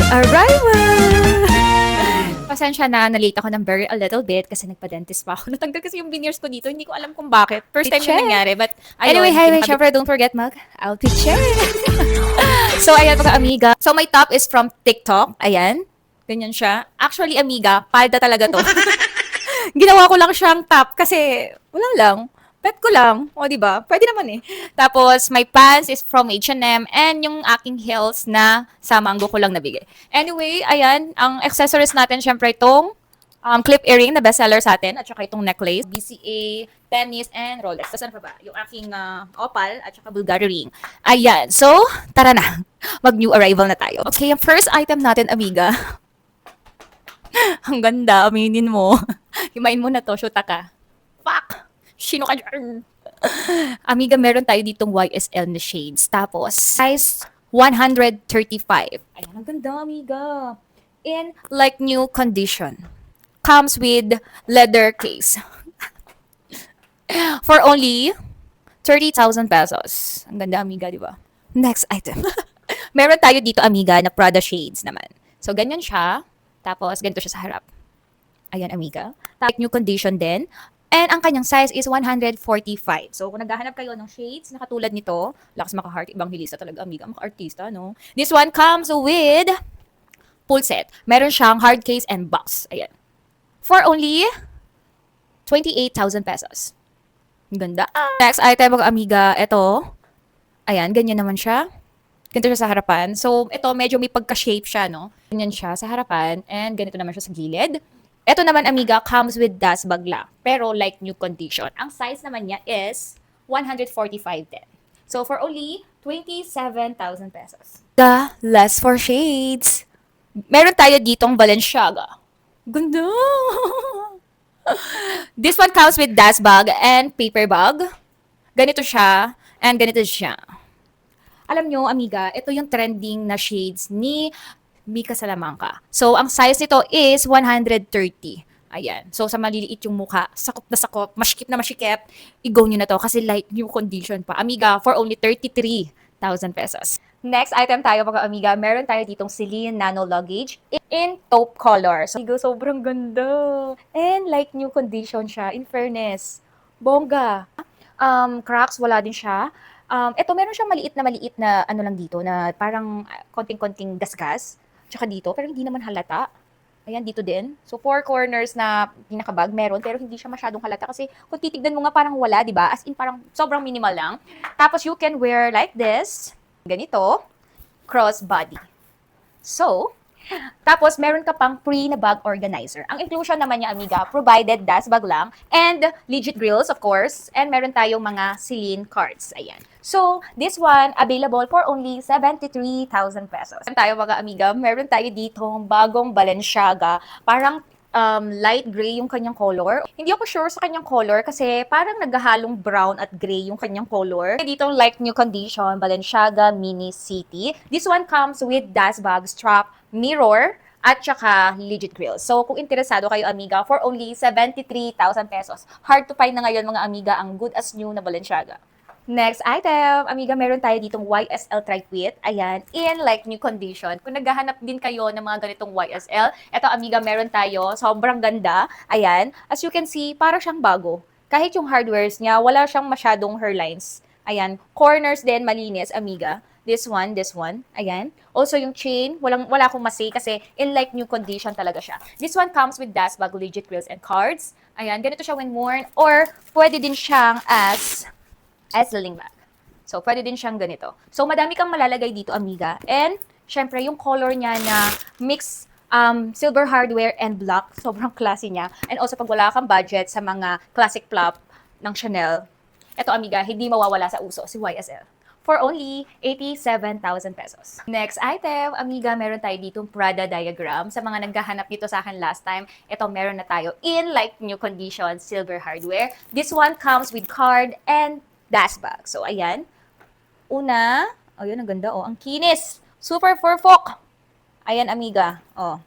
Arrival! Pasensya na, na-late ako ng a little bit kasi nagpa-dentist pa ako. Natanggal kasi yung veneers ko dito. Hindi ko alam kung bakit. First time yung nangyari, but ayun. Anyway, hi, syempre, don't forget mag-outfit share. So, ayan mga amiga. So, my top is from TikTok. Ayan. Ganyan siya. Actually, amiga, palda talaga to. Ginawa ko lang siyang top kasi wala lang. Pet ko lang. O, di ba? Pwede naman eh. Tapos, my pants is from H&M and yung aking heels na sa Mango ko lang nabigay. Anyway, ayan. Ang accessories natin, syempre itong clip earring na bestseller sa atin at saka itong necklace, BCA, tennis, and Rolex. Tapos ano pa ba? Yung aking opal at saka Bulgari ring. Ayan. So, tara na. Mag-new arrival na tayo. Okay, yung first item natin, amiga. Ang ganda, aminin mo. Himayin mo na to, shoota ka. Fuck! Sino ka dyan? Amiga, meron tayo ditong YSL na shades. Tapos, size 135. Ayan, ang ganda, amiga. In like new condition. Comes with leather case. For only 30,000 pesos. Ang ganda, amiga, di ba? Next item. Meron tayo dito, amiga, na Prada shades naman. So, ganyan siya. Tapos, ganito siya sa harap. Ayan, amiga. Tapos, new condition din. And ang kanyang size is 145. So, kung naghahanap kayo ng shades na katulad nito, lakas maka-heart, ibang hilisa talaga, amiga. Maka-artista, no? This one comes with full set. Meron siyang hard case and box. Ayan. For only 28,000 pesos. Ang ganda. Next item, mga amiga, ito. Ayan, ganyan naman siya. Ganito siya sa harapan. So, ito, medyo may pagka-shape siya, no? Ganyan siya sa harapan. And ganito naman siya sa gilid. Ito naman, amiga, comes with dust bag lang. Pero like new condition. Ang size naman niya is 145 din. So, for only 27,000 pesos. The less for shades. Meron tayo ditong Balenciaga. Ganda! This one comes with dust bag and paper bag. Ganito siya. And ganito siya. Alam nyo, amiga, ito yung trending na shades ni Mika Salamanca. So, ang size nito is 130. Ayan. So, sa maliliit yung mukha, sakop na sakop, masikip na masikip, i-go nyo na to kasi like new condition pa. Amiga, for only 33,000 pesos. Next item tayo mga amiga, meron tayo ditong Celine Nano Luggage in taupe color. So, amiga, sobrang ganda. And like new condition siya, in fairness. Bongga. Cracks, wala din siya. Ito, meron siyang maliit na ano lang dito, na parang konting-konting gasgas. Tsaka dito, pero hindi naman halata. Ayan, dito din. So, four corners na pinakabag meron, pero hindi siya masyadong halata. Kasi kung titignan mo nga parang wala, di ba? As in, parang sobrang minimal lang. Tapos, you can wear like this. Ganito. Crossbody. So, tapos, meron ka pang free na bag organizer. Ang inclusion naman niya, amiga, provided dust bag lang, and legit grills, of course, and meron tayong mga Celine cards. Ayan. So, this one, available for only 73,000 pesos. Tayo mga amiga, meron tayo ditong bagong Balenciaga. Parang light gray yung kanyang color. Hindi ako sure sa kanyang color kasi parang naghahalong brown at gray yung kanyang color. Dito like new condition, Balenciaga Mini City. This one comes with dust bag, strap, mirror, at saka legit grills. So, kung interesado kayo, amiga, for only 73,000 pesos. Hard to find na ngayon, mga amiga, ang good as new na Balenciaga. Next item, amiga, meron tayo ditong YSL Tri-Quit. Ayan, in like new condition. Kung naghahanap din kayo ng mga ganitong YSL, eto amiga, meron tayo. Sobrang ganda. Ayan, as you can see, parang siyang bago. Kahit yung hardwares niya, wala siyang masyadong hairlines. Ayan, corners din, malinis, amiga. This one. Ayan. Also, yung chain, wala akong masay kasi in like new condition talaga siya. This one comes with dust bag, legit grills, and cards. Ayan, ganito siya when worn. Or, pwede din siyang as sling bag. So, pwede din siyang ganito. So, madami kang malalagay dito, amiga. And, syempre, yung color niya na mix silver hardware and black, sobrang classy niya. And also, pag wala kang budget sa mga classic flop ng Chanel, eto, amiga, hindi mawawala sa uso, si YSL. For only 87,000 pesos. Next item, amiga, meron tayo ditong Prada diagram. Sa mga naghahanap dito sa akin last time, ito meron na tayo in like new condition, silver hardware. This one comes with card and dust bag. So, ayan. Una, ayun, ang ganda, oh. Ang kinis. Super furfok. Ayan, amiga. Oh.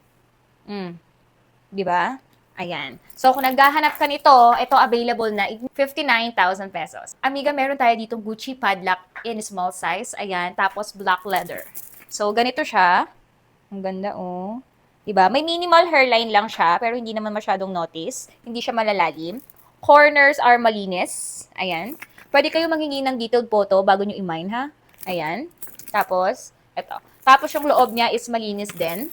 Di ba? Ayan. So, kung naghahanap ka nito, ito available na 59,000 pesos. Amiga, meron tayo ditong Gucci padlock in small size. Ayan. Tapos, black leather. So, ganito siya. Ang ganda, oh. Diba? May minimal hairline lang siya, pero hindi naman masyadong notice. Hindi siya malalalim. Corners are malinis. Ayan. Pwede kayo manghingi ng detailed photo bago nyo i-mine, ha? Ayan. Tapos, eto. Tapos yung loob niya is malinis din.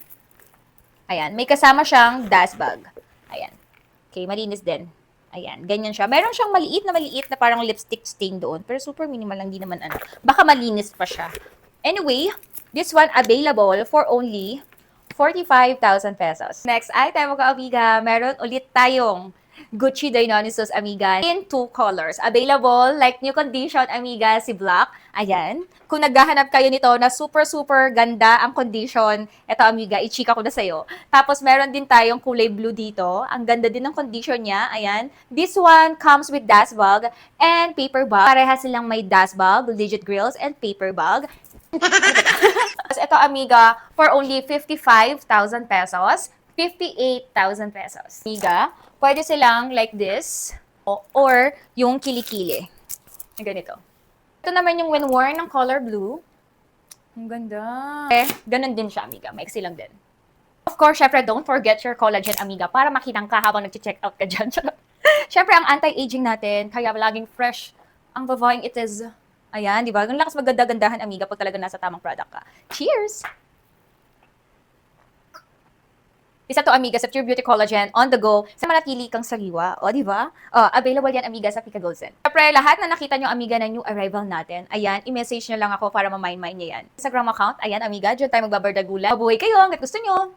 Ayan. May kasama siyang dust bag. Ayan. Okay, malinis din. Ayan, ganyan siya. Meron siyang maliit na parang lipstick stain doon. Pero super minimal lang, di naman ano. Baka malinis pa siya. Anyway, this one available for only 45,000 pesos. Next item, mga amiga, meron ulit tayong Gucci Dionysus, amiga, in two colors. Available, like new condition, amiga, si black. Ayan. Kung naghahanap kayo nito na super ganda ang condition, eto, amiga, i-chika ko na sa'yo. Tapos, meron din tayong kulay blue dito. Ang ganda din ng condition niya. Ayan. This one comes with dust bag and paper bag. Pareha silang may dust bag, legit grills, and paper bag. Tapos ito, amiga, for only 55,000 pesos, 58,000 pesos. Amiga, pwede silang like this, or yung kilikili. Yung ganito. Ito naman yung when worn ng color blue. Ang ganda. Ganun din siya, amiga. Maiksi lang din. Of course, syempre, don't forget your collagen, amiga, para makitang ka habang nag-check out ka dyan. Syempre, ang anti-aging natin, kaya laging fresh ang babaeng it is. Ayan, di ba? Ang lakas maganda-gandahan, amiga, pag talaga nasa tamang product ka. Cheers! Isa to, amiga, sa Pure Beauty Collagen on the go sa manatili kang sariwa. O, di ba? Available yan, amiga, sa Pika Golden. Siyempre, lahat na nakita nyo, amiga, na new arrival natin, ayan, i-message nyo lang ako para ma-mine-mine nyo yan. Instagram account, ayan, amiga, dyan tayo magbabardagulan. Mabuhay kayo hanggat gusto nyo.